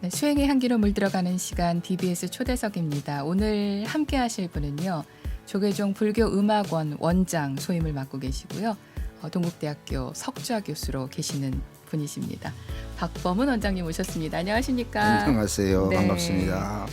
네, 수행의 향기로 물들어가는 시간 BBS 초대석입니다. 오늘 함께 하실 분은요. 조계종 불교음악원 원장 소임을 맡고 계시고요. 동국대학교 석좌 교수로 계시는 분이십니다. 박범은 원장님 오셨습니다. 안녕하십니까? 안녕하세요. 네. 반갑습니다.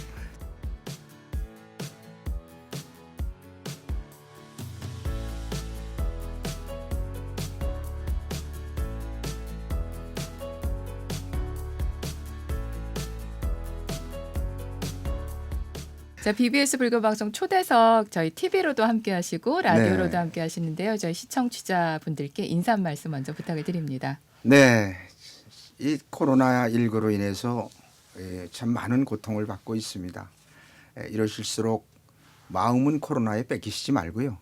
자, BBS 불교방송 초대석 저희 TV로도 함께 하시고 라디오로도 네. 함께 하시는데요. 저희 시청자분들께 인사 한 말씀 먼저 부탁을 드립니다. 네, 이 코로나19로 인해서 참 많은 고통을 받고 있습니다. 이러실수록 마음은 코로나에 뺏기시지 말고요.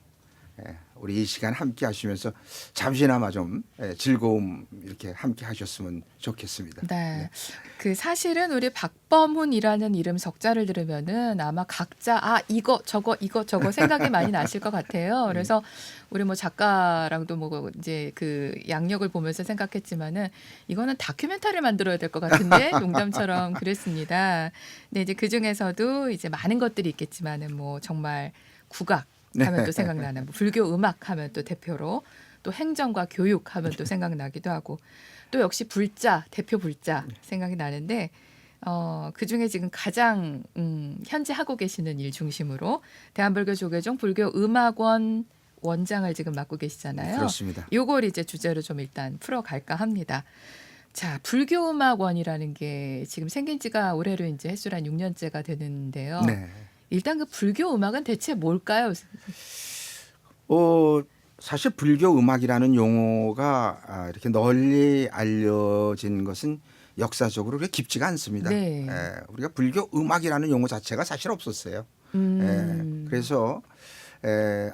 우리 이 시간 함께 하시면서 잠시나마 좀 즐거움 이렇게 함께 하셨으면 좋겠습니다. 네. 그 사실은 우리 박범훈이라는 이름 석자를 들으면은 아마 각자 이거 저거 생각이 많이 나실 것 같아요. 그래서 우리 뭐 작가랑도 뭐 이제 그 양력을 보면서 생각했지만은 이거는 다큐멘터리를 만들어야 될 것 같은데 농담처럼 그랬습니다. 근데 이제 그 중에서도 이제 많은 것들이 있겠지만은 뭐 정말 국악 하면 또 생각나는 뭐 불교 음악 하면 또 대표로 또 행정과 교육 하면 또 생각나기도 하고 또 역시 불자 대표 불자 생각이 나는데 그 중에 지금 가장 현재 하고 계시는 일 중심으로 대한불교 조계종 불교음악원 원장을 지금 맡고 계시잖아요. 그렇습니다. 요걸 이제 주제로 좀 일단 풀어갈까 합니다. 자, 불교음악원이라는 게 지금 생긴 지가 올해로 이제 횟수로 한 6년째가 되는데요. 네. 일단 그 불교 음악은 대체 뭘까요? 사실 불교 음악이라는 용어가 이렇게 널리 알려진 것은 역사적으로 그렇게 깊지가 않습니다. 네. 우리가 불교 음악이라는 용어 자체가 사실 없었어요. 그래서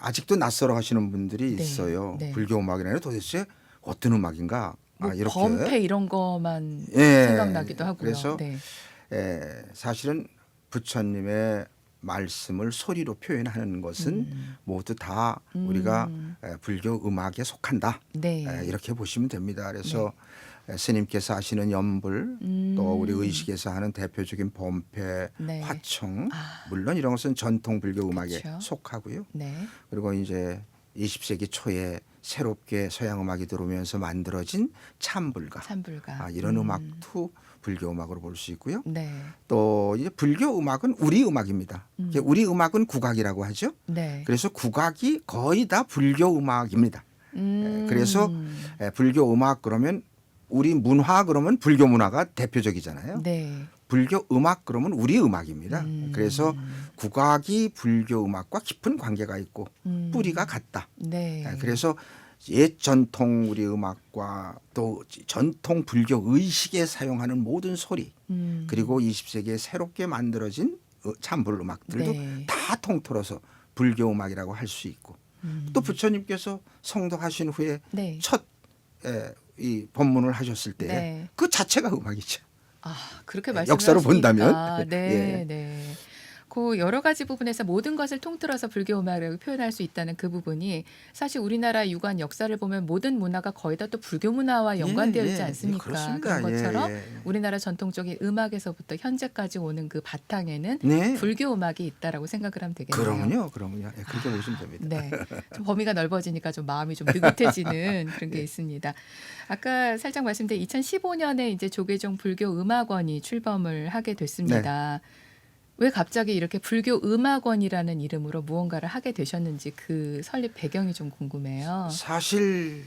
아직도 낯설어 하시는 분들이 네, 있어요. 네. 불교 음악이라는 도대체 어떤 음악인가? 뭐 이렇게. 범패 이런 것만 예, 생각나기도 하고요. 그래서 네. 사실은 부처님의 말씀을 소리로 표현하는 것은 모두 다 우리가 불교 음악에 속한다. 네. 이렇게 보시면 됩니다. 그래서 스님께서 하시는 연불 또 우리 의식에서 하는 대표적인 범패, 네. 화청 물론 이런 것은 전통 불교 음악에 그렇죠. 속하고요. 네. 그리고 이제 20세기 초에 새롭게 서양 음악이 들어오면서 만들어진 참불가 참불가. 이런 음악도 불교 음악으로 볼 수 있고요. 네. 또 이제 불교 음악은 우리 음악입니다. 우리 음악은 국악이라고 하죠. 네. 그래서 국악이 거의 다 불교 음악입니다. 그래서 불교 음악 그러면 우리 문화 그러면 불교 문화가 대표적이잖아요. 네. 불교 음악 그러면 우리 음악입니다. 그래서 국악이 불교 음악과 깊은 관계가 있고 뿌리가 같다. 네. 그래서 옛 전통 우리 음악과 또 전통 불교 의식에 사용하는 모든 소리 그리고 20세기에 새롭게 만들어진 참불 음악들도 네. 다 통틀어서 불교 음악이라고 할 수 있고 또 부처님께서 성도하신 후에 네. 첫 이 법문을 하셨을 때 네. 그 자체가 음악이죠. 그렇게 말씀을 역사로 하시니까. 본다면. 네, 예. 네. 그 여러 가지 부분에서 모든 것을 통틀어서 불교 음악이라고 표현할 수 있다는 그 부분이 사실 우리나라 유관 역사를 보면 모든 문화가 거의 다 또 불교 문화와 연관되어 있지 않습니까? 그렇습니다. 그런 것처럼 예. 우리나라 전통적인 음악에서부터 현재까지 오는 그 바탕에는 네. 불교 음악이 있다라고 생각을 하면 되겠네요. 그럼요. 예, 그렇게 보시면 됩니다. 네, 좀 범위가 넓어지니까 좀 마음이 좀 느긋해지는 그런 게 있습니다. 아까 살짝 말씀드린 2015년에 이제 조계종 불교 음악원이 출범을 하게 됐습니다. 왜 갑자기 이렇게 불교 음악원이라는 이름으로 무언가를 하게 되셨는지 그 설립 배경이 좀 궁금해요. 사실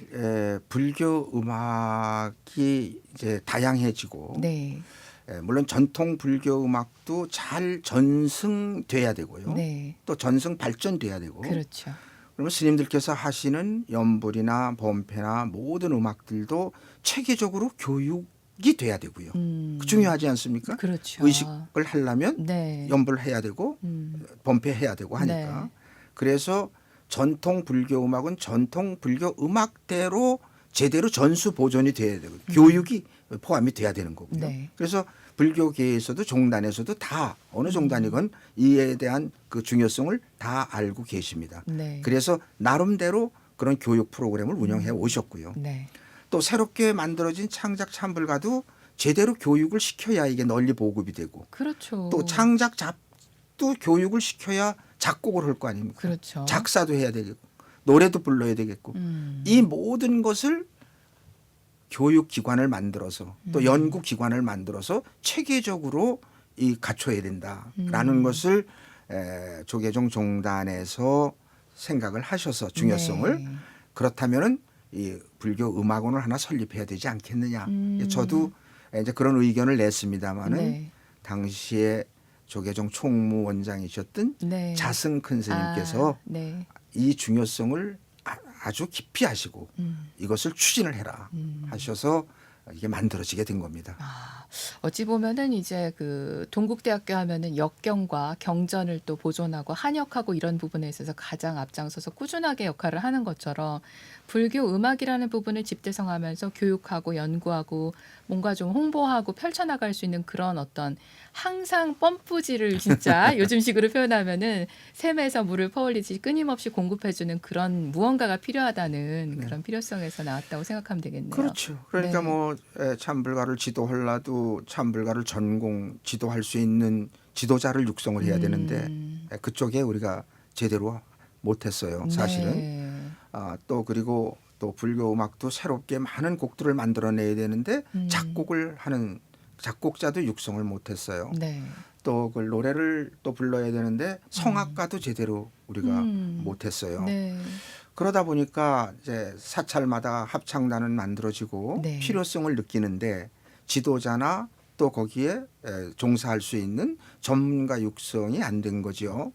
불교 음악이 이제 다양해지고 네, 물론 전통 불교 음악도 잘 전승돼야 되고요. 네, 또 전승 발전돼야 되고. 그렇죠. 그러면 스님들께서 하시는 연불이나 범패나 모든 음악들도 체계적으로 교육이 돼야 되고요. 중요하지 않습니까? 그렇죠. 의식을 하려면 네, 연불을 해야 되고 범패해야 되고 하니까. 네. 그래서 전통 불교 음악은 전통 불교 음악대로 제대로 전수 보존이 돼야 되고 교육이 포함이 돼야 되는 거고요. 네. 그래서 불교계에서도 종단에서도 다 어느 종단이건 이에 대한 그 중요성을 다 알고 계십니다. 네. 그래서 나름대로 그런 교육 프로그램을 운영해 오셨고요. 네. 또 새롭게 만들어진 창작 참불가도 제대로 교육을 시켜야 이게 널리 보급이 되고 그렇죠. 또 창작 잡도 교육을 시켜야 작곡을 할 거 아닙니까? 그렇죠. 작사도 해야 되겠고 노래도 불러야 되겠고 이 모든 것을 교육기관을 만들어서 또 연구기관을 만들어서 체계적으로 이 갖춰야 된다라는 것을 조계종 종단에서 생각을 하셔서 중요성을 네. 그렇다면은 이 불교 음악원을 하나 설립해야 되지 않겠느냐. 저도 이제 그런 의견을 냈습니다마는 네. 당시에 조계종 총무원장이셨던 네. 자승 큰 스님께서 네. 이 중요성을 아주 깊이 하시고 이것을 추진을 해라 하셔서 이게 만들어지게 된 겁니다. 어찌 보면은 이제 그 동국대학교 하면은 역경과 경전을 또 보존하고 한역하고 이런 부분에 있어서 가장 앞장서서 꾸준하게 역할을 하는 것처럼 불교 음악이라는 부분을 집대성하면서 교육하고 연구하고 뭔가 좀 홍보하고 펼쳐나갈 수 있는 그런 어떤 항상 펌프질을 진짜 요즘식으로 표현하면은 샘에서 물을 퍼올리지 끊임없이 공급해주는 그런 무언가가 필요하다는 그런 필요성에서 나왔다고 생각하면 되겠네요. 그렇죠. 그러니까 네. 뭐 참불가를 지도하려도 참불가를 전공 지도할 수 있는 지도자를 육성을 해야 되는데 그쪽에 우리가 제대로 못했어요. 사실은. 네. 또 그리고 또 불교 음악도 새롭게 많은 곡들을 만들어내야 되는데 작곡을 하는 작곡자도 육성을 못했어요. 네. 또 그 노래를 또 불러야 되는데 성악가도 제대로 우리가 못했어요. 네. 그러다 보니까 이제 사찰마다 합창단은 만들어지고 네. 필요성을 느끼는데 지도자나 또 거기에 종사할 수 있는 전문가 육성이 안 된 거죠.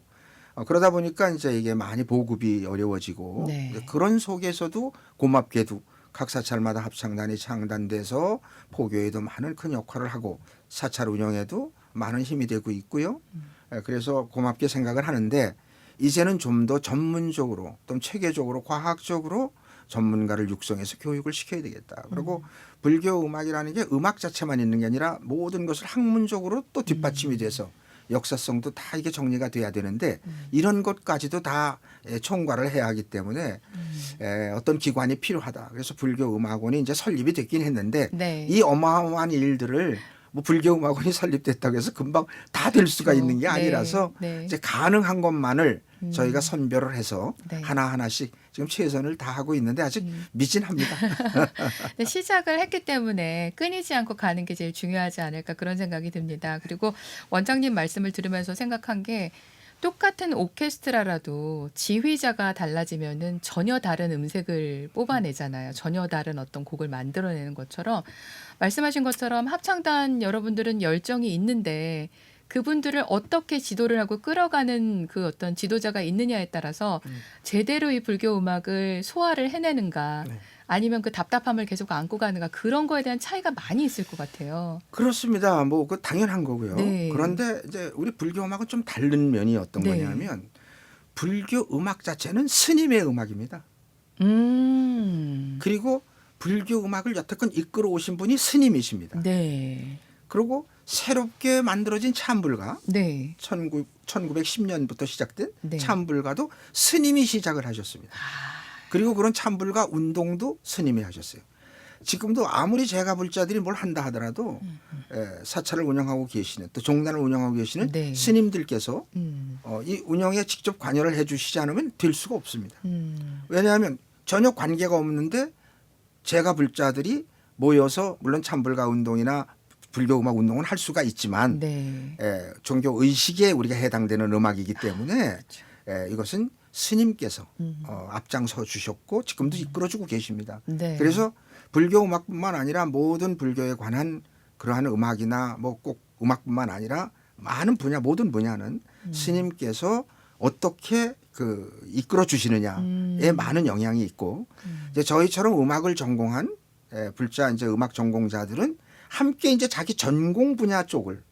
그러다 보니까 이제 이게 많이 보급이 어려워지고 네. 그런 속에서도 고맙게도 각 사찰마다 합창단이 창단돼서 포교에도 많은 큰 역할을 하고 사찰 운영에도 많은 힘이 되고 있고요. 그래서 고맙게 생각을 하는데 이제는 좀 더 전문적으로 또 체계적으로 과학적으로 전문가를 육성해서 교육을 시켜야 되겠다. 그리고 불교 음악이라는 게 음악 자체만 있는 게 아니라 모든 것을 학문적으로 또 뒷받침이 돼서 역사성도 다 이게 정리가 돼야 되는데 이런 것까지도 다 총괄을 해야 하기 때문에 어떤 기관이 필요하다. 그래서 불교 음악원이 이제 설립이 됐긴 했는데 네. 이 어마어마한 일들을 뭐 불교 음악원이 설립됐다고 해서 금방 다 될 수가 그렇죠. 있는 게 아니라서 네. 이제 가능한 것만을 저희가 선별을 해서 네. 하나하나씩 지금 최선을 다하고 있는데 아직 미진합니다. 근데 시작을 했기 때문에 끊이지 않고 가는 게 제일 중요하지 않을까 그런 생각이 듭니다. 그리고 원장님 말씀을 들으면서 생각한 게 똑같은 오케스트라라도 지휘자가 달라지면은 전혀 다른 음색을 뽑아내잖아요. 전혀 다른 어떤 곡을 만들어내는 것처럼 말씀하신 것처럼 합창단 여러분들은 열정이 있는데 그분들을 어떻게 지도를 하고 끌어가는 그 어떤 지도자가 있느냐에 따라서 제대로 이 불교 음악을 소화를 해내는가 네. 아니면 그 답답함을 계속 안고 가는가 그런 거에 대한 차이가 많이 있을 것 같아요. 그렇습니다. 뭐 그 당연한 거고요. 네. 그런데 이제 우리 불교 음악은 좀 다른 면이 어떤 네. 거냐면 불교 음악 자체는 스님의 음악입니다. 그리고 불교 음악을 여태껏 이끌어 오신 분이 스님이십니다. 네. 그리고 새롭게 만들어진 참불가 네. 1910년부터 시작된 네. 참불가도 스님이 시작을 하셨습니다. 그리고 그런 참불가 운동도 스님이 하셨어요. 지금도 아무리 제가 불자들이 뭘 한다 하더라도 사찰을 운영하고 계시는 또 종단을 운영하고 계시는 네. 스님들께서 이 운영에 직접 관여를 해 주시지 않으면 될 수가 없습니다. 왜냐하면 전혀 관계가 없는데 제가 불자들이 모여서 물론 참불가 운동이나 불교 음악 운동은 할 수가 있지만 네. 종교 의식에 우리가 해당되는 음악이기 때문에 이것은 스님께서 앞장서 주셨고 지금도 이끌어주고 계십니다. 네. 그래서 불교 음악뿐만 아니라 모든 불교에 관한 그러한 음악이나 뭐 꼭 음악뿐만 아니라 많은 분야 모든 분야는 스님께서 어떻게 그 이끌어 주시느냐에 많은 영향이 있고 이제 저희처럼 음악을 전공한 불자 이제 음악 전공자들은 함께 이제 자기 전공 분야 쪽을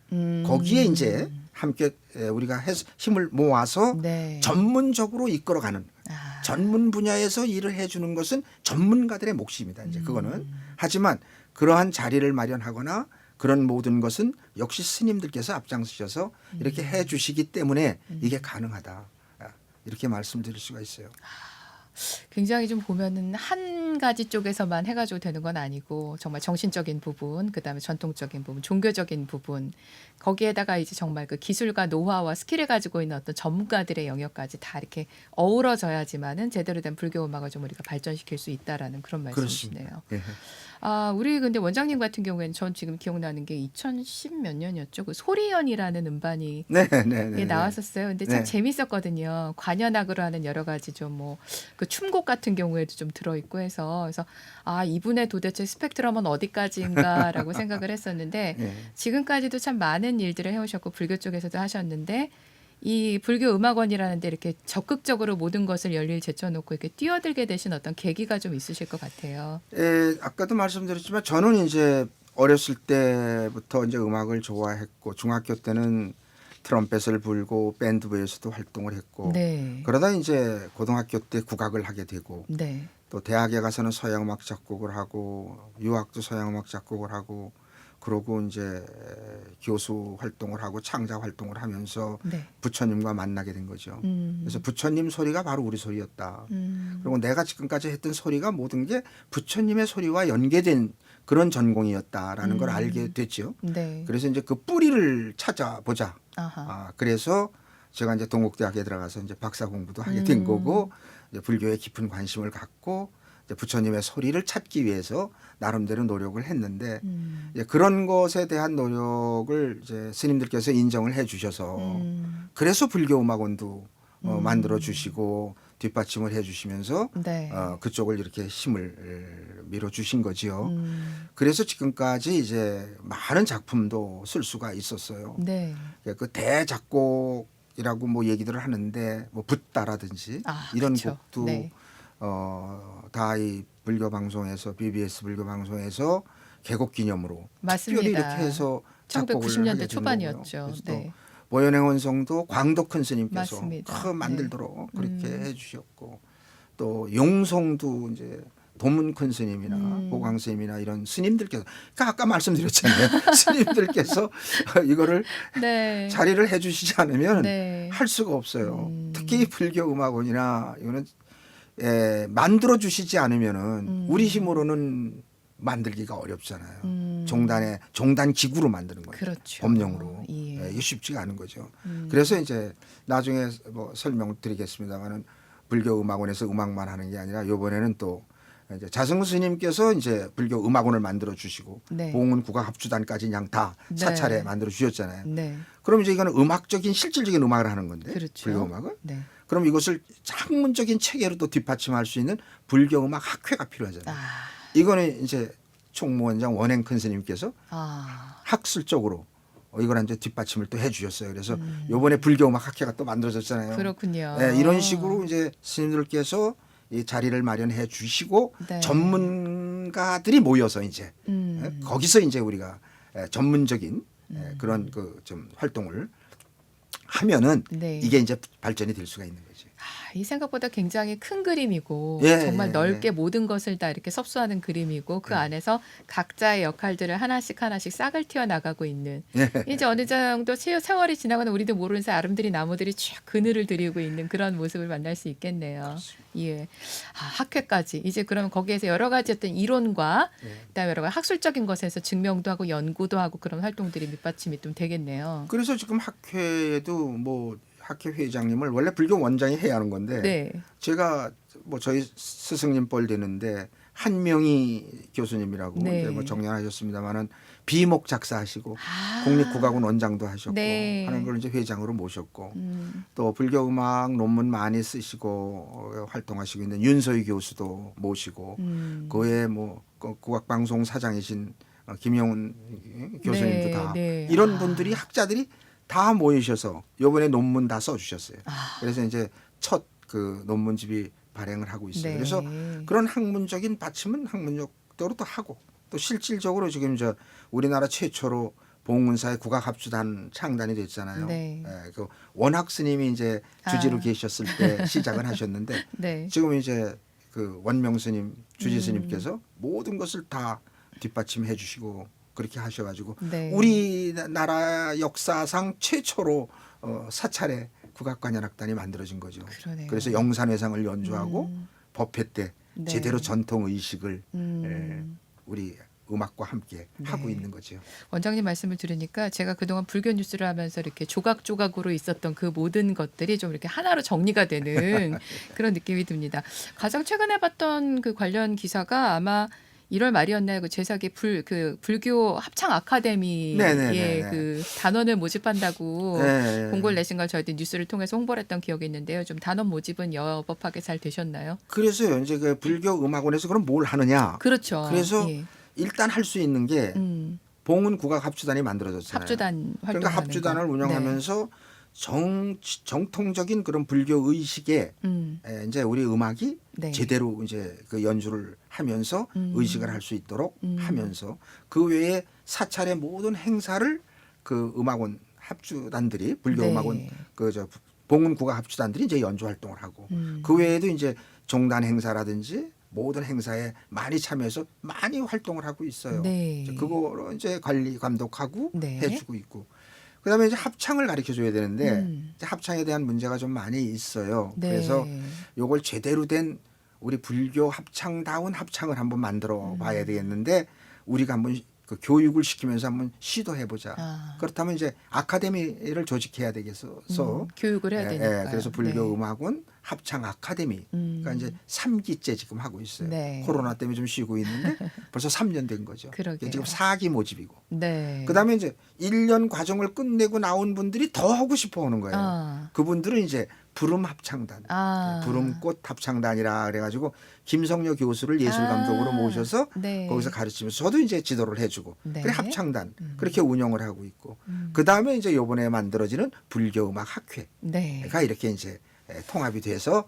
거기에 이제 함께 우리가 힘을 모아서 네. 전문적으로 이끌어가는 아. 전문 분야에서 일을 해주는 것은 전문가들의 몫입니다. 이제 그거는 하지만 그러한 자리를 마련하거나 그런 모든 것은 역시 스님들께서 앞장서셔서 이렇게 해주시기 때문에 이게 가능하다. 이렇게 말씀드릴 수가 있어요. 굉장히 좀 보면은 한 가지 쪽에서만 해가지고 되는 건 아니고 정말 정신적인 부분, 그다음에 전통적인 부분, 종교적인 부분, 거기에다가 이제 정말 그 기술과 노하우와 스킬을 가지고 있는 어떤 전문가들의 영역까지 다 이렇게 어우러져야지만은 제대로 된 불교 음악을 좀 우리가 발전시킬 수 있다라는 그런 말씀이시네요. 그렇습니다. 예. 아, 우리 근데 원장님 같은 경우에는 전 지금 기억나는 게 2010 몇 년이었죠. 그 소리연이라는 음반이 네, 네, 네, 예, 네. 나왔었어요. 근데 참 네. 재밌었거든요. 관현악으로 하는 여러 가지 좀 뭐 그 춤곡 같은 경우에도 좀 들어있고 해서 그래서 아, 이분의 도대체 스펙트럼은 어디까지인가라고 생각을 했었는데 예. 지금까지도 참 많은 일들을 해오셨고 불교 쪽에서도 하셨는데 이 불교 음악원이라는 데 이렇게 적극적으로 모든 것을 열일 제쳐놓고 이렇게 뛰어들게 되신 어떤 계기가 좀 있으실 것 같아요. 예, 아까도 말씀드렸지만 저는 이제 어렸을 때부터 이제 음악을 좋아했고 중학교 때는 트럼펫을 불고 밴드부에서도 활동을 했고 네. 그러다 이제 고등학교 때 국악을 하게 되고 네. 또 대학에 가서는 서양음악 작곡을 하고 유학도 서양음악 작곡을 하고 그러고 이제 교수 활동을 하고 창작 활동을 하면서 네. 부처님과 만나게 된 거죠. 음. 그래서 부처님 소리가 바로 우리 소리였다. 음. 그리고 내가 지금까지 했던 소리가 모든 게 부처님의 소리와 연계된 그런 전공이었다라는 걸 알게 됐죠. 네. 그래서 이제 그 뿌리를 찾아보자. 아하. 아, 그래서 제가 이제 동국대학에 들어가서 이제 박사 공부도 하게 된 거고 이제 불교에 깊은 관심을 갖고 이제 부처님의 소리를 찾기 위해서 나름대로 노력을 했는데 이제 그런 것에 대한 노력을 이제 스님들께서 인정을 해주셔서 그래서 불교 음악원도 만들어 주시고 뒷받침을 해주시면서 네. 그쪽을 이렇게 힘을 밀어 주신 거지요. 그래서 지금까지 이제 많은 작품도 쓸 수가 있었어요. 네. 그 대작곡이라고 뭐 얘기들을 하는데 뭐 붓다라든지 아, 이런 그쵸. 곡도 네. 다 이 불교 방송에서 BBS 불교 방송에서 개곡 기념으로 맞습니다. 특별히 이렇게 해서 작곡을 1990년대 하게 된 초반이었죠. 거고요. 그래서 네. 또 모현행 원성도 광덕 큰 스님께서 맞습니다. 만들도록 그렇게 해주셨고 또 용성도 이제 도문 큰 스님이나 보광 스님이나 이런 스님들께서 그러니까 아까 말씀드렸잖아요. 스님들께서 이거를 네. 자리를 해주시지 않으면 네. 할 수가 없어요. 특히 불교 음악원이나 이거는 만들어 주시지 않으면은 우리 힘으로는 만들기가 어렵잖아요. 종단 기구로 만드는 거예요. 그렇죠. 법령으로. 예. 이게 쉽지가 않은 거죠. 그래서 이제 나중에 뭐 설명을 드리겠습니다만은 불교 음악원에서 음악만 하는 게 아니라 이번에는 또 이제 자승 스님께서 이제 불교 음악원을 만들어 주시고 네. 봉은 국악 합주단까지 그냥 다 네. 사찰에 만들어 주셨잖아요. 네. 그럼 이제 이거는 음악적인 실질적인 음악을 하는 건데 그렇죠. 불교 음악은 네. 그럼 이것을 학문적인 체계로 또 뒷받침할 수 있는 불교 음악 학회가 필요하잖아요. 아. 이거는 이제 총무원장 원행 큰 스님께서 아. 학술적으로 이걸 이제 뒷받침을 또 해주셨어요. 그래서 이번에 불교 음악 학회가 또 만들어졌잖아요. 그렇군요. 네, 이런 식으로 이제 스님들께서 이 자리를 마련해 주시고 네. 전문가들이 모여서 이제 거기서 이제 우리가 전문적인 그런 그 좀 활동을 하면은 네. 이게 이제 발전이 될 수가 있는 거지. 아, 이 생각보다 굉장히 큰 그림이고 예, 정말 예, 넓게 예. 모든 것을 다 이렇게 섭수하는 그림이고 그 안에서 각자의 역할들을 하나씩 하나씩 싹을 튀어 나가고 있는 예. 이제 어느 정도 세월이 지나가는 우리도 모르는 사이 아름드리 나무들이 쫙 그늘을 들이고 있는 그런 모습을 만날 수 있겠네요. 예. 아, 학회까지 이제 그러면 거기에서 여러 가지 어떤 이론과 그다음에 여러 가지 학술적인 것에서 증명도 하고 연구도 하고 그런 활동들이 밑받침이 좀 되겠네요. 그래서 지금 학회에도 뭐 학회 회장님을 원래 불교 원장이 해야 하는 건데 네. 제가 뭐 저희 스승님 뻘 되는데 한명희 교수님이라고 네. 이제 뭐 정년하셨습니다만은 비목 작사하시고 아. 국립국악원 원장도 하셨고 네. 하는 걸 이제 회장으로 모셨고 또 불교 음악 논문 많이 쓰시고 활동하시고 있는 윤소희 교수도 모시고 그에 뭐 국악방송 사장이신 김영훈 교수님도 네, 다 네. 이런 분들이 학자들이 다 모이셔서 이번에 논문 다 써주셨어요. 그래서 이제 첫 그 논문집이 발행을 하고 있어요. 네. 그래서 그런 학문적인 받침은 학문적으로 또 하고 또 실질적으로 지금 저 우리나라 최초로 봉은사의 국악합주단 창단이 됐잖아요. 네. 그 원학 스님이 이제 주지로 계셨을 때 시작을 하셨는데 네. 지금 이제 그 원명 스님, 주지 스님께서 모든 것을 다 뒷받침해 주시고 그렇게 하셔가지고 네. 우리나라 역사상 최초로 사찰에 국악관현악단이 만들어진 거죠. 그러네요. 그래서 영산회상을 연주하고 법회 때 네. 제대로 전통 의식을 음. 우리 음악과 함께 네. 하고 있는 거죠. 원장님 말씀을 들으니까 제가 그동안 불교 뉴스를 하면서 이렇게 조각조각으로 있었던 그 모든 것들이 좀 이렇게 하나로 정리가 되는 그런 느낌이 듭니다. 가장 최근에 봤던 그 관련 기사가 아마 1월 말이었나요? 그 제사기 불교 합창 아카데미의 네네네네. 그 단원을 모집한다고 네. 공고를 내신 걸 저희들 뉴스를 통해서 홍보를 했던 기억이 있는데요. 좀 단원 모집은 여법하게 잘 되셨나요? 그래서요. 이제 그 불교 음악원에서 그럼 뭘 하느냐? 그렇죠. 그래서 예. 일단 할 수 있는 게 봉은 국악 합주단이 만들어졌잖아요. 합주단 활동 그러니까 합주단을 운영하면서 정통적인 그런 불교 의식에 이제 우리 음악이 네. 제대로 이제 그 연주를 하면서 의식을 할 수 있도록 하면서 그 외에 사찰의 모든 행사를 그 음악원 합주단들이 불교 네. 음악원 그저 봉은 국악 합주단들이 이제 연주 활동을 하고 그 외에도 이제 종단 행사라든지 모든 행사에 많이 참여해서 많이 활동을 하고 있어요. 네. 그거로 이제 관리 감독하고 네. 해주고 있고. 그다음에 이제 합창을 가르쳐 줘야 되는데 이제 합창에 대한 문제가 좀 많이 있어요. 네. 그래서 요걸 제대로 된 우리 불교 합창다운 합창을 한번 만들어 봐야 되겠는데 우리가 한번 그 교육을 시키면서 한번 시도해 보자. 아. 그렇다면 이제 아카데미를 조직해야 되겠어서 교육을 해야 되니까. 그래서 불교 음악원 합창 아카데미 그러니까 이제 3기째 지금 하고 있어요. 네. 코로나 때문에 좀 쉬고 있는데 벌써 3년 된 거죠. 그러게요. 지금 4기 모집이고. 네. 그다음에 이제 1년 과정을 끝내고 나온 분들이 더 하고 싶어 하는 거예요. 아. 그분들은 이제 부름 합창단, 아. 부름꽃 합창단이라 그래가지고 김성녀 교수를 예술 감독으로 모셔서 네. 거기서 가르치면서 저도 이제 지도를 해주고 네. 그래 합창단 그렇게 운영을 하고 있고 그 다음에 이제 요번에 만들어지는 불교음악 학회가 네. 이렇게 이제 통합이 돼서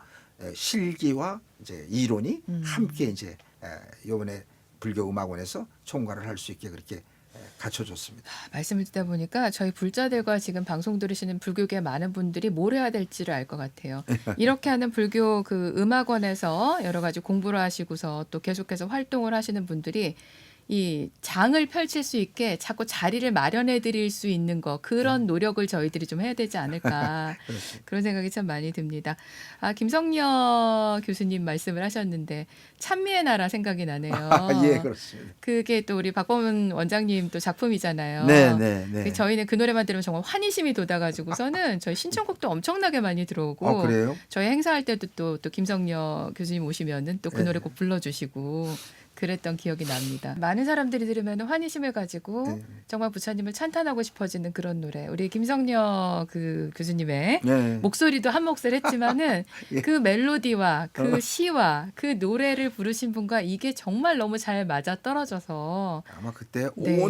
실기와 이제 이론이 함께 이제 요번에 불교음악원에서 총괄을 할 수 있게 그렇게 갖춰줬습니다. 말씀을 듣다 보니까 저희 불자들과 지금 방송 들으시는 불교계 많은 분들이 뭘 해야 될지를 알 것 같아요. 이렇게 하는 불교 그 음악원에서 여러 가지 공부를 하시고서 또 계속해서 활동을 하시는 분들이 이 장을 펼칠 수 있게 자꾸 자리를 마련해 드릴 수 있는 거 그런 노력을 저희들이 좀 해야 되지 않을까 그렇습니다. 그런 생각이 참 많이 듭니다. 아, 김성녀 교수님 말씀을 하셨는데 찬미의 나라 생각이 나네요. 예, 그렇습니다. 그게 또 우리 박범은 원장님 또 작품이잖아요. 네. 저희는 그 노래만 들으면 정말 환희심이 돋아가지고서는 저희 신청곡도 엄청나게 많이 들어오고 그래요? 저희 행사할 때도 또 김성녀 교수님 오시면은 또 그 네. 노래 꼭 불러주시고 그랬던 기억이 납니다. 많은 사람들이 들으면 환희심을 가지고 네. 정말 부처님을 찬탄하고 싶어지는 그런 노래. 우리 김성녀 그 교수님의 네. 목소리도 한 몫을 했지만은 예. 그 멜로디와 그 시와 그 노래를 부르신 분과 이게 정말 너무 잘 맞아 떨어져서 아마 그때 네.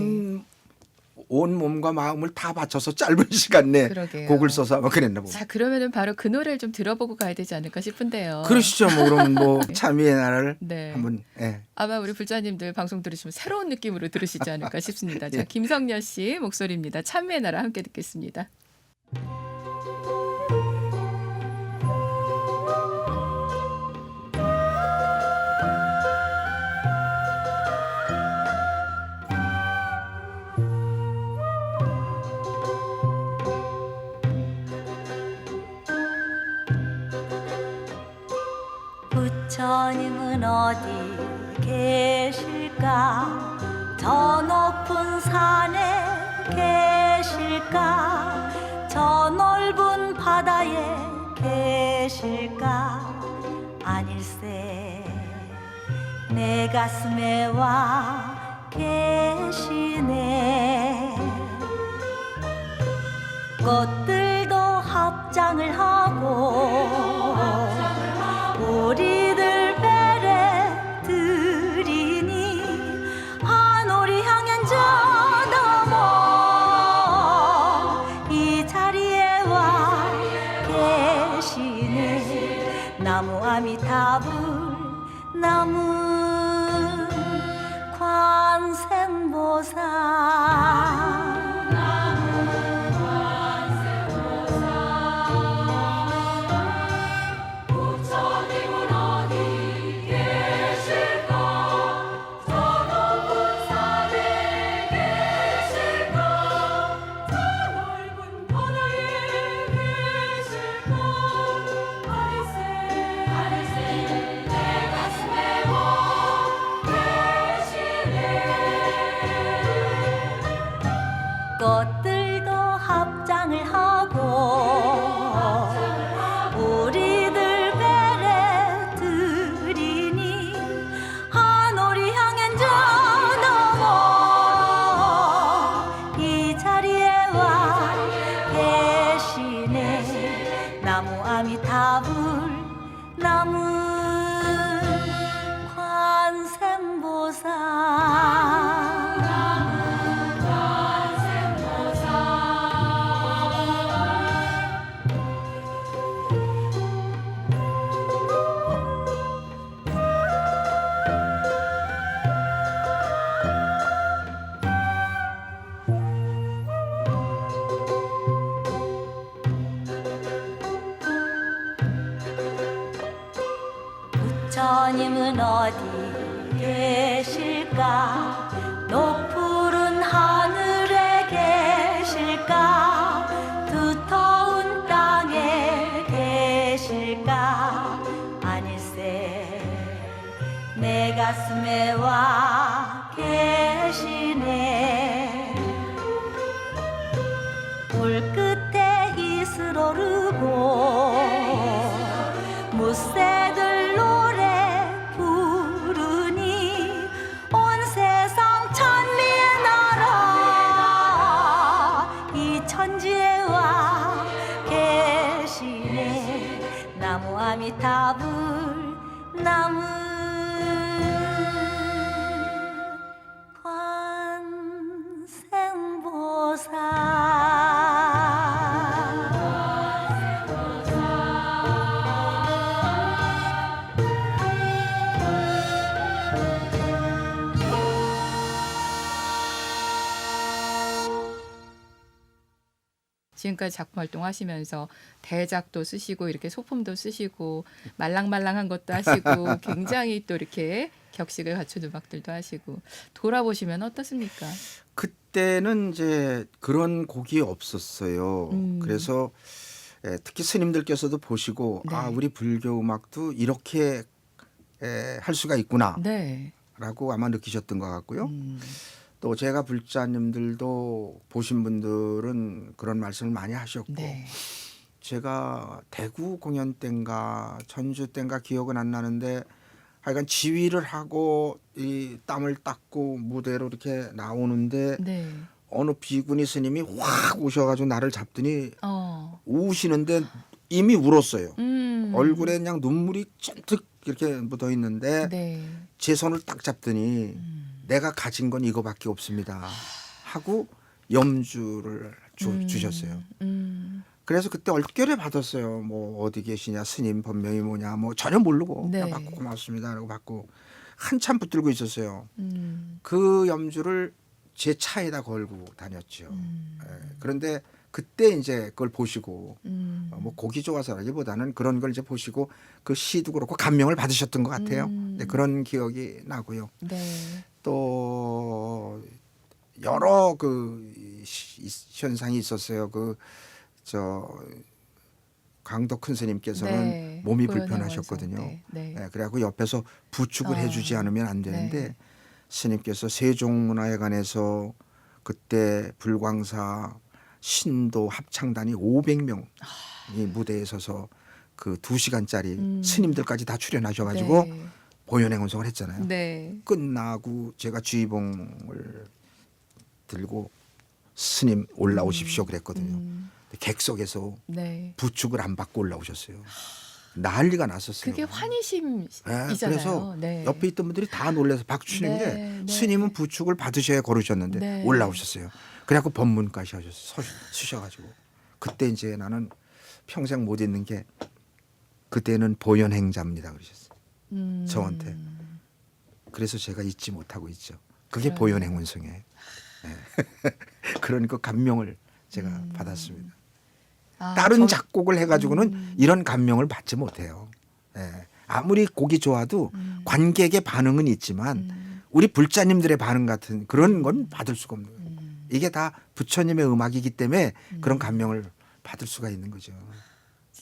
온 몸과 마음을 다 바쳐서 짧은 시간 내에 그러게요. 곡을 써서 아마 그랬나 봅니다. 자, 그러면은 바로 그 노래를 좀 들어보고 가야 되지 않을까 싶은데요. 그러시죠. 뭐 그러면 뭐 참미의 나라를 네. 한번 아마 우리 불자님들 방송 들으시면 새로운 느낌으로 들으시지 않을까 싶습니다. 자, 예. 김성녀 씨 목소리입니다. 찬미의 나라 함께 듣겠습니다. 부처님은 어디 계실까? 저 높은 산에 계실까? 저 넓은 바다에 계실까? 아닐세 내 가슴에 와 계시네. 꽃들도 합장을 하고 우리들 배를 들이니 하늘이 향한 저 너머 이 자리에 와 계시네. 나무 아미타불 나무 관세음보살 꽃들도 합장을 하고 우리들 배를 들이니 하늘이 향한 저 너머 이 자리에 와 계시네 나무 아미타불 나무 부처님은 어디 계실까 높푸른 하늘에 계실까 두터운 땅에 계실까 아닐세 내 가슴에 와 계시네 물끝에 이슬 오르고 무새들 노래 부르니 온 세상 천리의 나라 이 천지에 와 계시네 나무 아미타불 나무 지금까지 작품 활동하시면서 대작도 쓰시고 이렇게 소품도 쓰시고 말랑말랑한 것도 하시고 굉장히 또 이렇게 격식을 갖춘 음악들도 하시고 돌아보시면 어떻습니까? 그때는 이제 그런 곡이 없었어요. 그래서 특히 스님들께서도 보시고 네. 아 우리 불교 음악도 이렇게 할 수가 있구나라고 네. 아마 느끼셨던 것 같고요. 또 제가 불자님들도 보신 분들은 그런 말씀을 많이 하셨고 네. 제가 대구 공연 때인가 전주 때인가 기억은 안 나는데 하여간 지휘를 하고 이 땀을 닦고 무대로 이렇게 나오는데 네. 어느 비구니 스님이 확 오셔가지고 나를 잡더니 우시는데 이미 울었어요. 얼굴에 그냥 눈물이 잔뜩 이렇게 묻어 있는데 네. 제 손을 딱 잡더니 내가 가진 건 이거밖에 없습니다 하고 염주를 주셨어요. 그래서 그때 얼결에 받았어요. 뭐 어디 계시냐 스님 법명이 뭐냐 뭐 전혀 모르고 네. 그냥 받고 고맙습니다 라고 받고 한참 붙들고 있었어요. 그 염주를 제 차에다 걸고 다녔죠. 그런데 그때 이제 그걸 보시고 뭐 곡이 좋아서라기보다는 그런 걸 이제 보시고 그 시도 그렇고 감명을 받으셨던 것 같아요. 네, 그런 기억이 나고요. 네. 또 여러 그 현상이 있었어요. 그 저 강도 큰 스님께서는 네. 몸이 고연의 불편하셨거든요. 원성. 네. 네, 그래갖고 옆에서 부축을 해주지 않으면 안 되는데 네. 스님께서 세종문화회관에서 그때 불광사 신도 합창단이 500명 이 무대에 서서 그 2시간짜리 스님들까지 다 출연하셔가지고 네. 보현행원송을 했잖아요. 네. 끝나고 제가 주의봉을 들고 스님 올라오십시오 그랬거든요. 객석에서 네. 부축을 안 받고 올라오셨어요. 난리가 났었어요. 그게 환희심이잖아요. 그래서 네. 옆에 있던 분들이 다 놀라서 박수 치는 네, 게 네. 스님은 부축을 받으셔야 걸으셨는데 네. 올라오셨어요. 그래갖고 법문까지 쓰셔가지고 그때 이제 나는 평생 못 잊는 게 그때는 보현행자입니다 그러셨어요. 저한테. 그래서 제가 잊지 못하고 있죠. 그게 그래요. 보현행원송이에요. 네. 그런 그 감명을 제가 받았습니다. 아, 다른 작곡을 해가지고는 이런 감명을 받지 못해요. 예. 아무리 곡이 좋아도 관객의 반응은 있지만 우리 불자님들의 반응 같은 그런 건 받을 수가 없는 거예요. 이게 다 부처님의 음악이기 때문에 그런 감명을 받을 수가 있는 거죠.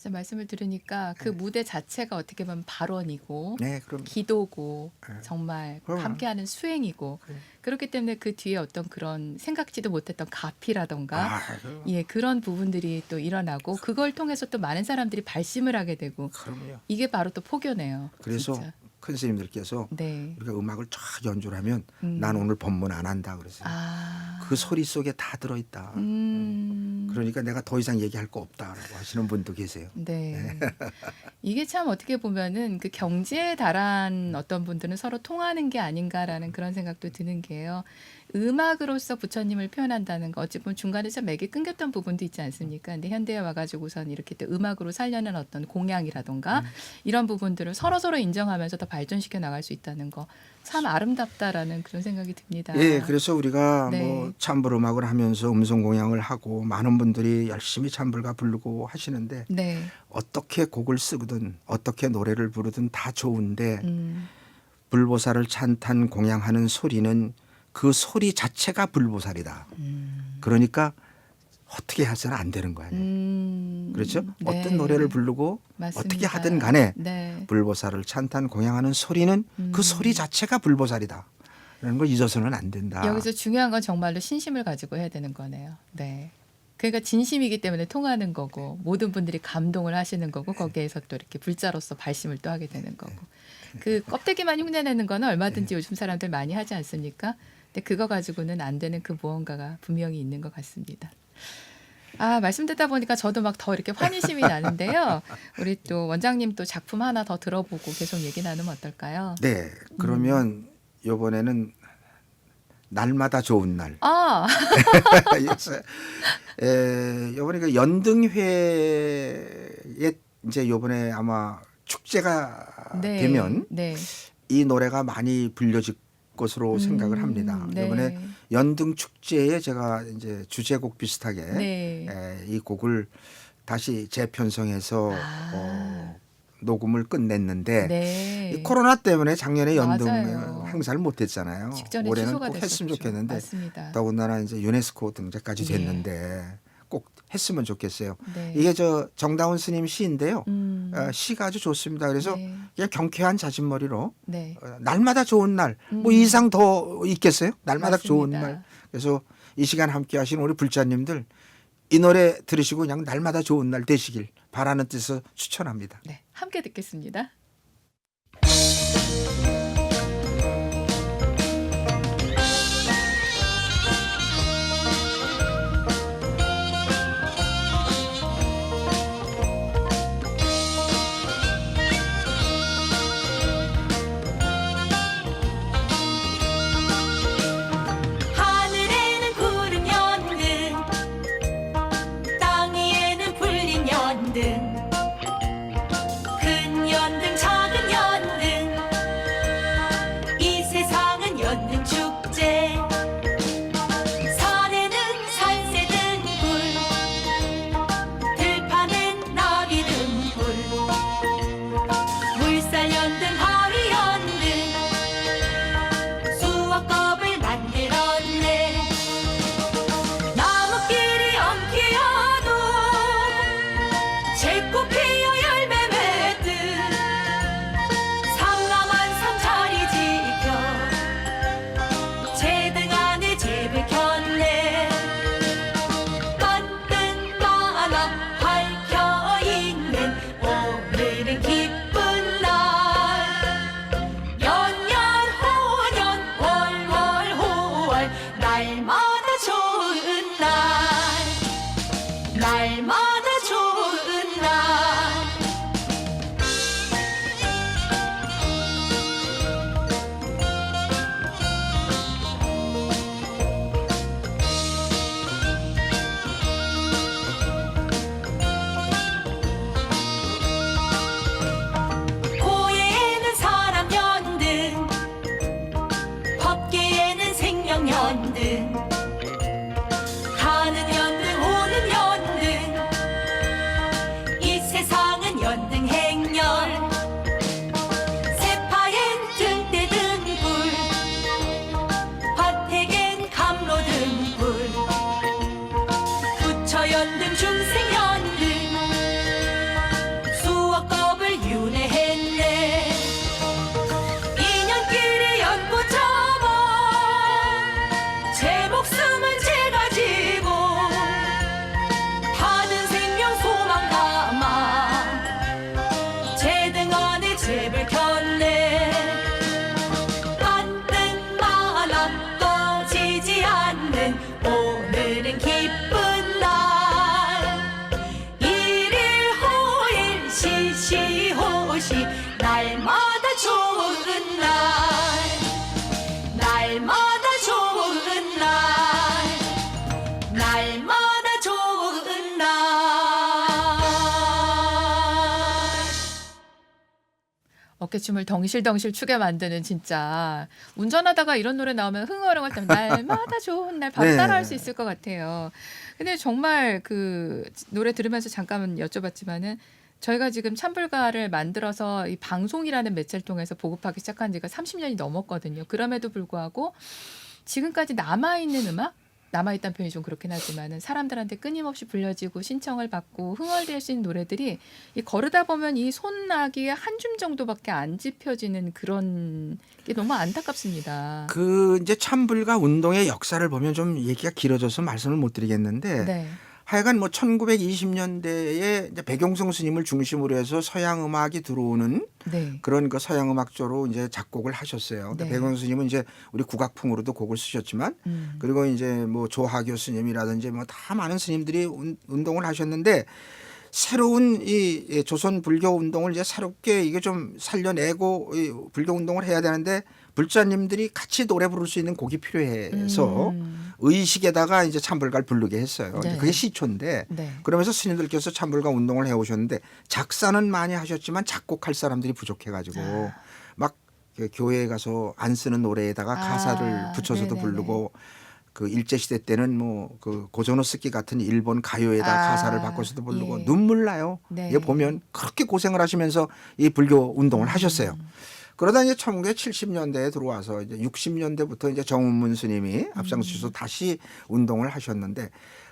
진짜 말씀을 들으니까 그 무대 자체가 어떻게 보면 발언이고 네, 그럼 기도고 네. 정말 그럼요. 함께하는 수행이고 그래. 그렇기 때문에 그 뒤에 어떤 그런 생각지도 못했던 가피라던가 그, 예 그런 부분들이 또 일어나고 그걸 통해서 또 많은 사람들이 발심을 하게 되고 그럼요. 이게 바로 또 포교네요. 그래서 진짜. 큰 스님들께서 네. 우리가 음악을 쫙 연주를 하면 음. 난 오늘 법문 안 한다 그랬어요. 아. 그 소리 속에 다 들어있다. 그러니까 내가 더 이상 얘기할 거 없다라고 하시는 분도 계세요. 네. 이게 참 어떻게 보면은 그 경지에 달한 어떤 분들은 서로 통하는 게 아닌가라는 그런 생각도 드는 게요. 음악으로서 부처님을 표현한다는 거 어찌 보면 중간에 좀 맥이 끊겼던 부분도 있지 않습니까? 근데 현대에 와가지고선 이렇게 또 음악으로 살려는 어떤 공양이라던가 이런 부분들을 서로 인정하면서 더 발전시켜 나갈 수 있다는 거 참 아름답다라는 그런 생각이 듭니다. 예, 그래서 우리가 네. 뭐 찬불 음악을 하면서 음성 공양을 하고 많은 분들이 열심히 찬불가 부르고 하시는데 네. 어떻게 곡을 쓰든 어떻게 노래를 부르든 다 좋은데 음. 불보살을 찬탄 공양하는 소리는 그 소리 자체가 불보살이다. 그러니까 어떻게 해서는 안 되는 거 아니에요. 그렇죠? 네. 어떤 노래를 부르고 맞습니다. 어떻게 하든 간에 네. 불보살을 찬탄 공양하는 소리는 그 소리 자체가 불보살이다. 라는 걸 잊어서는 안 된다. 여기서 중요한 건 정말로 신심을 가지고 해야 되는 거네요. 네. 그러니까 진심이기 때문에 통하는 거고 모든 분들이 감동을 하시는 거고 거기에서 또 이렇게 불자로서 발심을 또 하게 되는 거고 그 껍데기만 흉내내는 거는 얼마든지 요즘 사람들 많이 하지 않습니까? 근데 그거 가지고는 안 되는 그 무언가가 분명히 있는 것 같습니다. 아, 말씀 듣다 보니까 저도 막 더 이렇게 환희심이 나는데요. 우리 또 원장님 또 작품 하나 더 들어보고 계속 얘기 나누면 어떨까요? 네. 그러면 이번에는 날마다 좋은 날. 아, 이번에 그 연등회에 이제 이번에 아마 축제가 네. 되면 네. 이 노래가 많이 불려질 것으로 생각을 합니다. 네. 이번에 연등 축제에 제가 이제 주제곡 비슷하게 네. 이 곡을 다시 재편성해서 녹음을 끝냈는데 네. 이 코로나 때문에 작년에 연등 맞아요. 행사를 못했잖아요. 직전에 올해는 취소가 꼭 됐었죠. 했으면 좋겠는데 맞습니다. 더군다나 이제 유네스코 등재까지 예. 됐는데 꼭 했으면 좋겠어요. 네. 이게 저 정다운 스님 시인데요. 음. 시가 아주 좋습니다. 그래서 네. 그냥 경쾌한 자진머리로 네. 날마다 좋은 날, 뭐 이상 더 있겠어요? 날마다 좋은 맞습니다. 날. 그래서 이 시간 함께 하신 우리 불자님들 이 노래 들으시고 그냥 날마다 좋은 날 되시길 바라는 뜻에서 추천합니다. 네. 함께 듣겠습니다. 하늘에는 구름 연등 땅 위에는 불린 연등 큰 연등 작은 연등 어깨춤을 덩실덩실 추게 만드는 진짜 운전하다가 이런 노래 나오면 흥얼흥얼 때면 날마다 좋은 날 밥 네. 따라할 수 있을 것 같아요. 근데 정말 그 노래 들으면서 잠깐 여쭤봤지만은 저희가 지금 찬불가를 만들어서 이 방송이라는 매체를 통해서 보급하기 시작한 지가 30년이 넘었거든요. 그럼에도 불구하고 지금까지 남아있는 음악? 남아있다는 표현이 좀 그렇긴 하지만은 사람들한테 끊임없이 불려지고 신청을 받고 흥얼댈 수 있는 노래들이 이 거르다 보면 이 손나귀에 한 줌 정도밖에 안 짚혀지는 그런 게 너무 안타깝습니다. 그 이제 찬불가 운동의 역사를 보면 좀 얘기가 길어져서 말씀을 못 드리겠는데 네. 하여간 뭐 1920년대에 이제 백용성 스님을 중심으로 해서 서양 음악이 들어오는 네. 그런 그 서양 음악 쪽으로 이제 작곡을 하셨어요. 근데 네. 백용성 스님은 이제 우리 국악풍으로도 곡을 쓰셨지만 그리고 이제 뭐 조하교 스님이라든지 뭐 다 많은 스님들이 운동을 하셨는데 새로운 이 조선 불교 운동을 이제 새롭게 이게 좀 살려내고 이 불교 운동을 해야 되는데 불자님들이 같이 노래 부를 수 있는 곡이 필요해서 의식에다가 이제 찬불가를 부르게 했어요. 네. 그게 시초인데 네. 그러면서 스님들께서 찬불가 운동을 해오셨는데 작사는 많이 하셨지만 작곡할 사람들이 부족해가지고 막 교회에 가서 안 쓰는 노래에다가 가사를 붙여서도 네네네. 부르고 그 일제 시대 때는 뭐 그 고조노스키 같은 일본 가요에다 가사를 바꿔서도 부르고 예. 눈물 나요. 네. 이게 보면 그렇게 고생을 하시면서 이 불교 운동을 하셨어요. 그러다 이제 1970년대에 들어와서 이제 60년대부터 이제 정운문 스님이 앞장서서 다시 운동을 하셨는데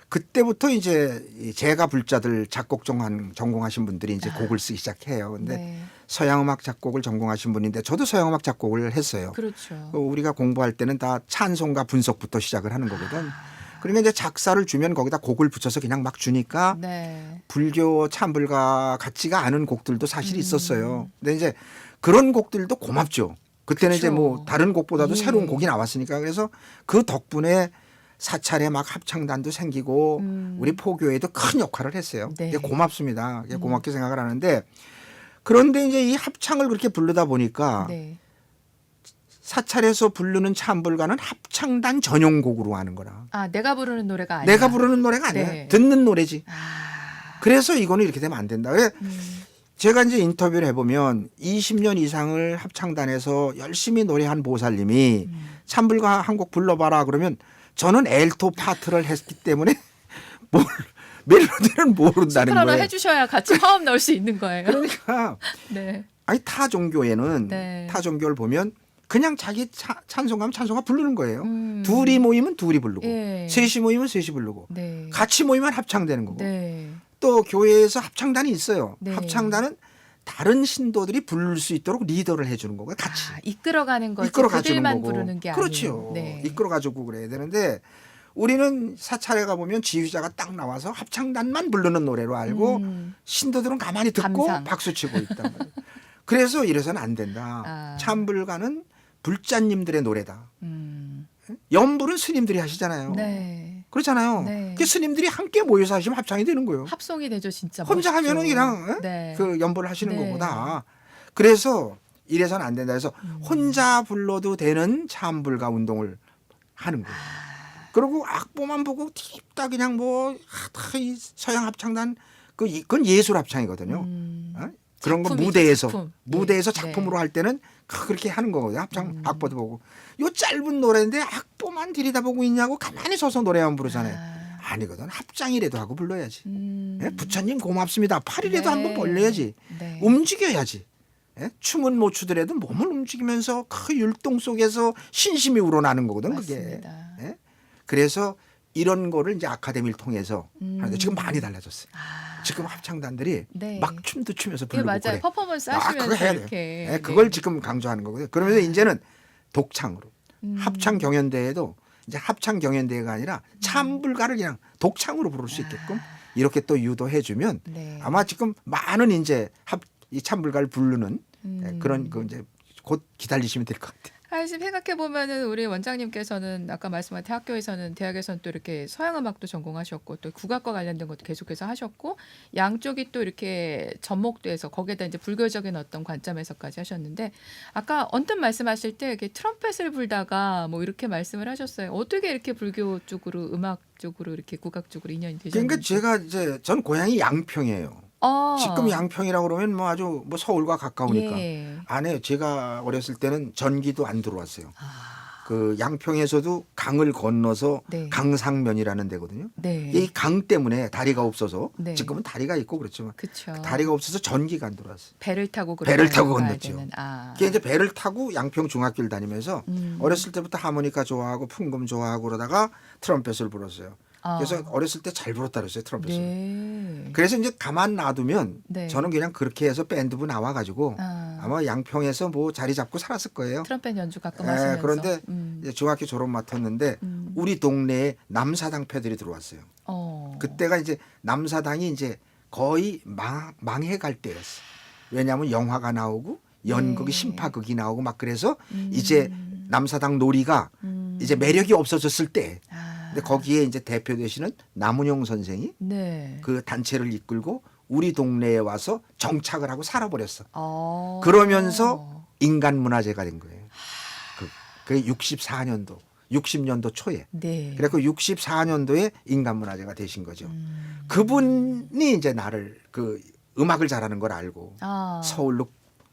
그때부터 이제 이 제가 불자들 작곡 전공하신 분들이 이제 곡을 쓰기 시작해요. 근데 네. 서양 음악 작곡을 전공하신 분인데 저도 서양 음악 작곡을 했어요. 그렇죠. 우리가 공부할 때는 다 찬송가 분석부터 시작을 하는 거거든. 그러니까 이제 작사를 주면 거기다 곡을 붙여서 그냥 막 주니까 네. 불교 찬불가 같지가 않은 곡들도 사실 있었어요. 근데 이제 그런 곡들도 고맙죠. 그때는 이제 그쵸. 뭐 다른 곡보다도 예. 새로운 곡이 나왔으니까 그래서 그 덕분에 사찰에 막 합창단도 생기고 우리 포교에도 큰 역할을 했어요. 네. 이게 고맙습니다. 이게 고맙게 생각을 하는데 그런데 이제 이 합창을 그렇게 부르다 보니까 네. 사찰에서 부르는 찬불가는 합창단 전용곡으로 하는 거라. 아, 내가 부르는 노래가 아니야. 내가 부르는 노래가 아니야. 네. 듣는 노래지. 아. 그래서 이거는 이렇게 되면 안 된다. 왜? 제가 이제 인터뷰를 해보면 20년 이상을 합창단에서 열심히 노래한 보살님이 찬불가 한 곡 불러봐라 그러면 저는 엘토 파트를 했기 때문에 멜로디를 모른다는 소프라노 거예요. 해주셔야 같이 화음 넣을 수 있는 거예요. 그러니까 네. 아니 타 종교에는 네. 타 종교를 보면 그냥 자기 찬송가면 찬송가 부르는 거예요. 음. 둘이 모이면 둘이 부르고 예. 셋이 모이면 셋이 부르고 네. 같이 모이면 합창되는 거고 네. 또 교회에서 합창단이 있어요. 네. 합창단은 다른 신도들이 부를 수 있도록 리더를 해주는 거고요. 같이 아, 이끌어가는 거지. 이끌어 가주는 그들만 거고. 부르는 게 그렇죠. 아니에요. 네. 이끌어 가지고 그래야 되는데 우리는 사찰에 가 보면 지휘자가 딱 나와서 합창단만 부르는 노래로 알고 신도들은 가만히 듣고 감상. 박수 치고 있단 말이에요. 그래서 이래서는 안 된다. 아. 찬불가는 불자님들의 노래다. 음. 연불은 스님들이 하시잖아요. 네. 그렇잖아요. 네. 그 스님들이 함께 모여서 하시면 합창이 되는 거예요. 합성이 되죠, 진짜. 혼자 멋있죠. 하면은 그냥 네. 그 연보를 하시는 네. 것보다 그래서 이래서는 안 된다 해서 혼자 불러도 되는 찬불가 운동을 하는 거예요. 그리고 악보만 보고 딥다 그냥 뭐 이 서양 합창단 그건 예술 합창이거든요. 어? 그런 거 작품이죠, 무대에서 작품. 무대에서 네. 작품으로 할 때는 그렇게 하는 거거든요. 합창 악보도 보고 요 짧은 노래인데 악보만 들여다보고 있냐고 가만히 서서 노래만 부르잖아요. 아니거든. 합장이라도 하고 불러야지. 예? 부처님 고맙습니다. 팔이라도 네. 한번 벌려야지. 네. 움직여야지. 예? 춤은 못 추더라도 몸을 움직이면서 그 율동 속에서 신심이 우러나는 거거든. 그게. 맞습니다. 예? 그래서 이런 거를 이제 아카데미를 통해서 하는데 지금 많이 달라졌어요. 지금 합창단들이 네. 막 춤도 추면서 예, 부르고 맞아요. 그래. 퍼포먼스 그거 하시면서 해야 돼요. 이렇게. 예, 그걸 네. 지금 강조하는 거거든요. 그러면서 이제는 독창으로 합창 경연대회도 이제 합창 경연대회가 아니라 찬불가를 그냥 독창으로 부를 수 있게끔 이렇게 또 유도해주면 네. 아마 지금 많은 이제 이 찬불가를 부르는 그런 거 이제 곧 기다리시면 될 것 같아요. 사실 생각해 보면은 우리 원장님께서는 아까 말씀한 대학교에서는 대학에서는 또 이렇게 서양 음악도 전공하셨고 또 국악과 관련된 것도 계속해서 하셨고 양쪽이 또 이렇게 접목돼서 거기에다 이제 불교적인 어떤 관점에서까지 하셨는데 아까 언뜻 말씀하실 때 이렇게 트럼펫을 불다가 뭐 이렇게 말씀을 하셨어요. 어떻게 이렇게 불교 쪽으로 음악 쪽으로 이렇게 국악 쪽으로 인연이 되셨는지. 그러니까 제가 이제 전 고향이 양평이에요. 지금 양평이라고 그러면 뭐 아주 뭐 서울과 가까우니까 예. 안 해요. 제가 어렸을 때는 전기도 안 들어왔어요. 아, 그 양평에서도 강을 건너서 네. 강상면이라는 데거든요. 네. 이 강 때문에 다리가 없어서 네. 지금은 다리가 있고 그렇지만 그렇죠. 다리가 없어서 전기가 안 들어왔어요. 배를 타고 배를 타고 가야 건넜죠. 되는, 아. 그게 이제 배를 타고 양평 중학교를 다니면서 음. 어렸을 때부터 하모니카 좋아하고 풍금 좋아하고 그러다가 트럼펫을 불었어요. 아. 그래서 어렸을 때 잘 불었다 그랬어요, 트럼펫을. 네. 그래서 이제 가만 놔두면 네. 저는 그냥 그렇게 해서 밴드부 나와가지고 아. 아마 양평에서 뭐 자리 잡고 살았을 거예요. 트럼펫 연주 가끔 예, 하시면서. 그런데 이제 중학교 졸업 맡았는데 우리 동네에 남사당 패들이 들어왔어요. 그때가 이제 남사당이 이제 거의 망해갈 때였어. 왜냐하면 영화가 나오고 연극이 네. 심파극이 나오고 막 그래서 이제 남사당 놀이가 음. 이제 매력이 없어졌을 때. 아. 근데 거기에 이제 대표 되시는 남은용 선생이 네. 그 단체를 이끌고 우리 동네에 와서 정착을 하고 살아버렸어. 어. 그러면서 인간문화재가 된 거예요. 그게 64년도, 60년도 초에. 네. 그래서 64년도에 인간문화재가 되신 거죠. 그분이 이제 나를 그 음악을 잘하는 걸 알고 아. 서울로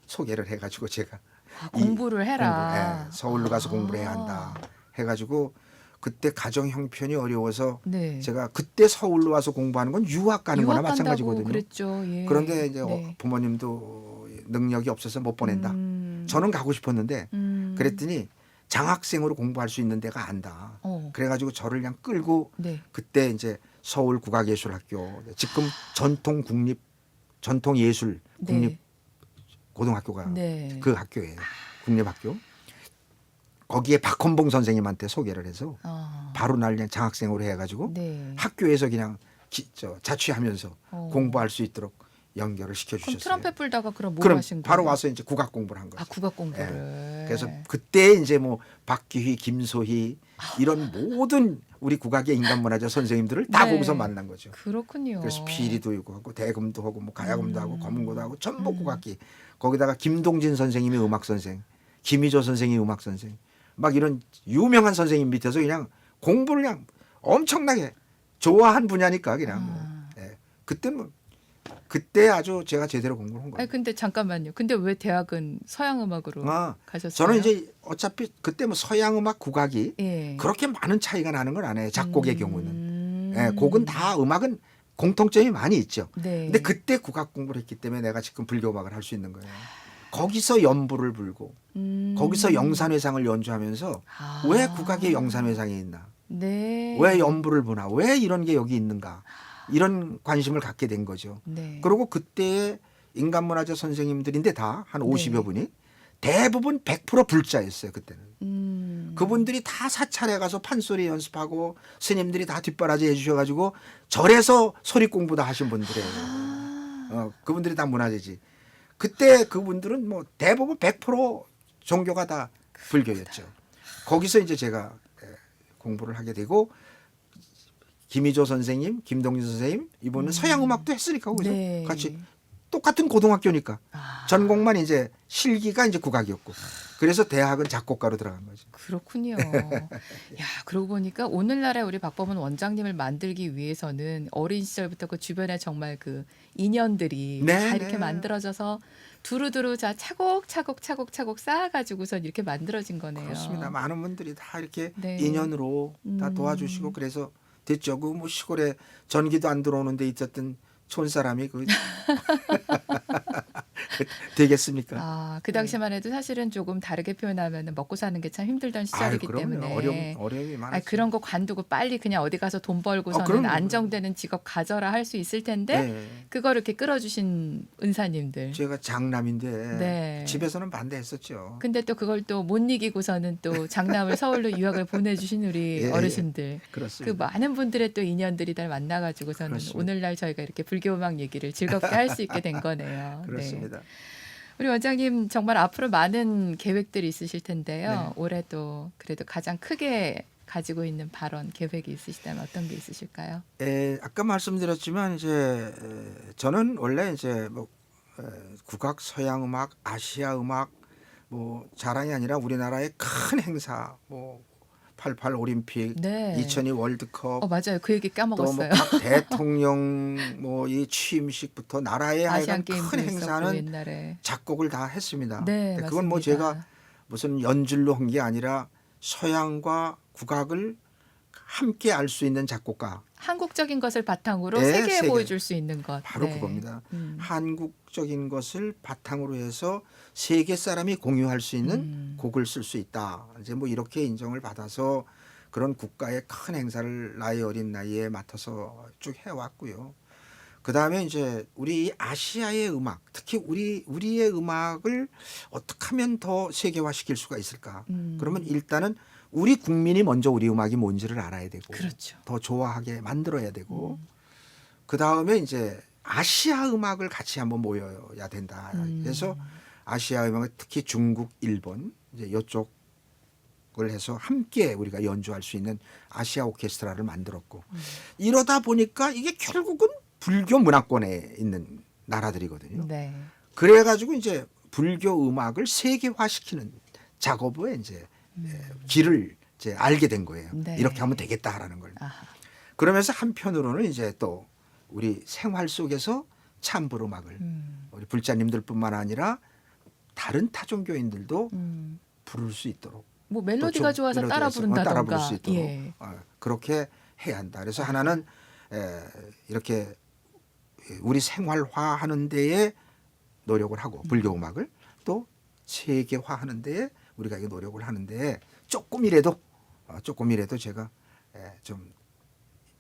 소개를 해가지고 제가 아, 공부를 해라. 서울로 가서 공부를 해야 한다 해가지고 그때 가정 형편이 어려워서 네. 제가 그때 서울로 와서 공부하는 건 유학 가는 거나 유학 간다고 마찬가지거든요. 그랬죠. 예. 그런데 이제 네. 부모님도 능력이 없어서 못 보낸다. 음. 저는 가고 싶었는데 음. 그랬더니 장학생으로 공부할 수 있는 데가 안다. 그래가지고 저를 그냥 끌고 네. 그때 이제 서울 국악예술학교 지금 전통예술 국립 네. 고등학교가 네. 그 학교예요. 국립학교. 거기에 박헌봉 선생님한테 소개를 해서 바로 날 그냥 장학생으로 해가지고 네. 학교에서 그냥 자취하면서 어. 공부할 수 있도록 연결을 그럼 시켜주셨어요. 트럼펫 불다가 그럼 뭐 그럼 하신 거예요? 바로 와서 이제 국악 공부를 한 거죠. 아, 국악 공부를. 그래서 그때 이제 뭐 박기휘, 김소희 이런 모든 우리 국악의 인간문화재 선생님들을 다 네. 거기서 만난 거죠. 그렇군요. 그래서 피리도 있고 하고 대금도 하고 뭐 가야금도 하고 검은고도 하고 전부 국악기. 거기다가 김동진 선생님이 음악 선생, 김희조 선생이 음악 선생, 막 이런 유명한 선생님 밑에서 그냥 공부를 그냥 엄청나게 좋아한 분야니까 그냥 뭐. 예. 그때 아주 제가 제대로 공부를 한 거예요. 아니 근데 잠깐만요. 근데 왜 대학은 서양 음악으로 가셨어요? 저는 이제 어차피 그때 뭐 서양 음악 국악이 예. 그렇게 많은 차이가 나는 건 아니에요. 작곡의 경우는. 예, 곡은 다 음악은 공통점이 많이 있죠. 네. 근데 그때 국악 공부를 했기 때문에 내가 지금 불교 음악을 할 수 있는 거예요. 거기서 연부를 불고 거기서 영산회상을 연주하면서 아. 왜 국악에 영산회상이 있나? 네. 왜 연부를 부나? 왜 이런 게 여기 있는가? 이런 관심을 갖게 된 거죠. 네. 그리고 그때 인간문화재 선생님들인데 다 한 50여 분이 대부분 100% 불자였어요. 그때는. 그분들이 다 사찰에 가서 판소리 연습하고 스님들이 다 뒷바라지 해주셔가지고 절에서 소리 공부 다 하신 분들이에요. 그분들이 다 문화재지. 그때 그분들은 뭐 대부분 100% 종교가 다 불교였죠. 거기서 이제 제가 공부를 하게 되고 김희조 선생님, 김동진 선생님 이분은 서양 음악도 했으니까 거기서 네. 같이 똑같은 고등학교니까 전공만 이제 실기가 이제 국악이었고 그래서 대학은 작곡가로 들어간 거죠. 그렇군요. 야, 그러고 보니까 오늘날의 우리 박범은 원장님을 만들기 위해서는 어린 시절부터 그 주변에 정말 그 인연들이 네, 다 이렇게 네. 만들어져서 두루두루 자 차곡차곡 쌓아가지고서 이렇게 만들어진 거네요. 그렇습니다. 많은 분들이 다 이렇게 네. 인연으로 다 도와주시고 그래서 됐죠. 그 뭐 시골에 전기도 안 들어오는데 있었던 촌사람이 그 되겠습니까? 아, 그 당시만 해도 사실은 조금 다르게 표현하면 먹고 사는 게 참 힘들던 시절이기 그럼요. 때문에 어려움이 많았죠. 아니, 그런 거 관두고 빨리 그냥 어디 가서 돈 벌고서는 그럼요. 안정되는 직업 가져라 할 수 있을 텐데 네. 그거를 이렇게 끌어주신 은사님들. 제가 장남인데 네. 집에서는 반대했었죠. 근데 또 그걸 또 못 이기고서는 또 장남을 서울로 유학을 보내주신 우리 예, 어르신들. 그 그렇습니다. 많은 분들의 또 인연들이 다 만나가지고서는 그렇습니다. 오늘날 저희가 이렇게 불교음악 얘기를 즐겁게 할 수 있게 된 거네요. 그렇습니다. 네. 우리 원장님 정말 앞으로 많은 계획들이 있으실 텐데요. 네. 올해도 그래도 가장 크게 가지고 있는 발언 계획이 있으시다면 어떤 게 있으실까요? 아까 말씀드렸지만 이제 저는 원래 이제 뭐 국악, 서양 음악, 아시아 음악 뭐 자랑이 아니라 우리나라의 큰 행사 뭐 88 올림픽, 네. 2002 월드컵, 맞아요. 그 얘기 또 뭐 까먹었어요. 각 대통령 뭐 이 취임식부터 나라의 아시안 하여간 게임도 큰 있었고 행사는 옛날에. 작곡을 다 했습니다. 네, 근데 그건 뭐 맞습니다. 제가 무슨 연줄로 한 게 아니라 서양과 국악을 함께 알 수 있는 작곡가, 한국적인 것을 바탕으로 네, 세계에 세계. 보여줄 수 있는 것. 바로 네. 그겁니다. 음. 한국적인 것을 바탕으로 해서 세계 사람이 공유할 수 있는 곡을 쓸 수 있다. 이제 뭐 이렇게 인정을 받아서 그런 국가의 큰 행사를 나이 어린 나이에 맡아서 쭉 해왔고요. 그 다음에 이제 우리 아시아의 음악, 특히 우리의 음악을 어떻게 하면 더 세계화시킬 수가 있을까? 그러면 일단은 우리 국민이 먼저 우리 음악이 뭔지를 알아야 되고, 그렇죠. 더 좋아하게 만들어야 되고, 그 다음에 이제 아시아 음악을 같이 한번 모여야 된다. 그래서 아시아 음악, 특히 중국, 일본 이제 이쪽을 해서 함께 우리가 연주할 수 있는 아시아 오케스트라를 만들었고, 이러다 보니까 이게 결국은 불교 문화권에 있는 나라들이거든요. 네. 그래가지고 이제 불교 음악을 세계화시키는 작업에 이제 길을 이제 알게 된 거예요. 네. 이렇게 하면 되겠다라는 걸. 아하. 그러면서 한편으로는 이제 또 우리 생활 속에서 찬불 음악을 우리 불자님들뿐만 아니라 다른 타종교인들도 부를 수 있도록, 뭐 또 멜로디가 좀 좋아서 따라 멜로디에서 부른다던가. 따라 부를 수 있도록 예. 그렇게 해야 한다. 그래서 하나는 이렇게 우리 생활화하는 데에 노력을 하고 불교 음악을 또 세계화하는 데에 우리가 이 노력을 하는 데에 조금이라도 제가 좀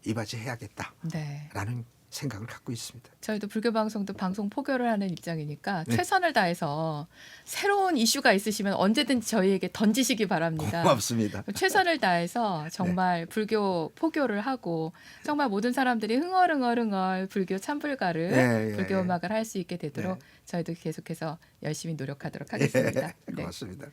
이바지해야겠다라는 네. 생각을 갖고 있습니다. 저희도 불교 방송도 방송 포교를 하는 입장이니까 최선을 다해서 새로운 이슈가 있으시면 언제든지 저희에게 던지시기 바랍니다. 고맙습니다. 최선을 다해서 정말 불교 포교를 하고 정말 모든 사람들이 흥얼흥얼 불교 찬불가를 예, 예, 불교 예. 음악을 할 수 있게 되도록 네. 저희도 계속해서 열심히 노력하도록 하겠습니다. 예, 네. 고맙습니다.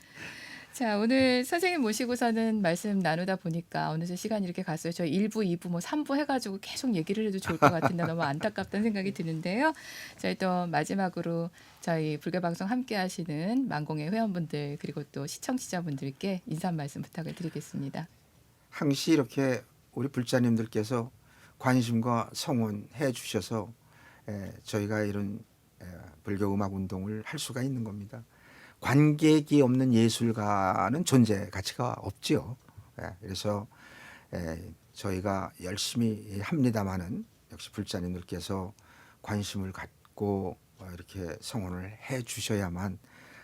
자, 오늘 선생님 모시고서는 말씀 나누다 보니까 어느새 시간이 이렇게 갔어요. 저희 1부, 2부, 뭐 3부 해가지고 계속 얘기를 해도 좋을 것 같은데 너무 안타깝다는 생각이 드는데요. 저희 또 마지막으로 저희 불교방송 함께 하시는 만공의 회원분들 그리고 또 시청자분들께 인사 한 말씀 부탁을 드리겠습니다. 항시 이렇게 우리 불자님들께서 관심과 성원해 주셔서 저희가 이런 불교 음악 운동을 할 수가 있는 겁니다. 관객이 없는 예술가는 존재 가치가 없지요. 그래서 저희가 열심히 합니다마는 역시 불자님들께서 관심을 갖고 이렇게 성원을 해 주셔야만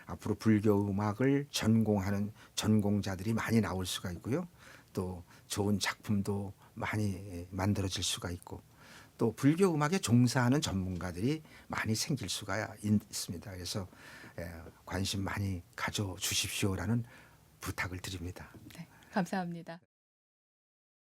앞으로 불교 음악을 전공하는 전공자들이 많이 나올 수가 있고요. 또 좋은 작품도 많이 만들어질 수가 있고 또 불교 음악에 종사하는 전문가들이 많이 생길 수가 있습니다. 그래서 관심 많이 가져주십시오라는 부탁을 드립니다. 네, 감사합니다.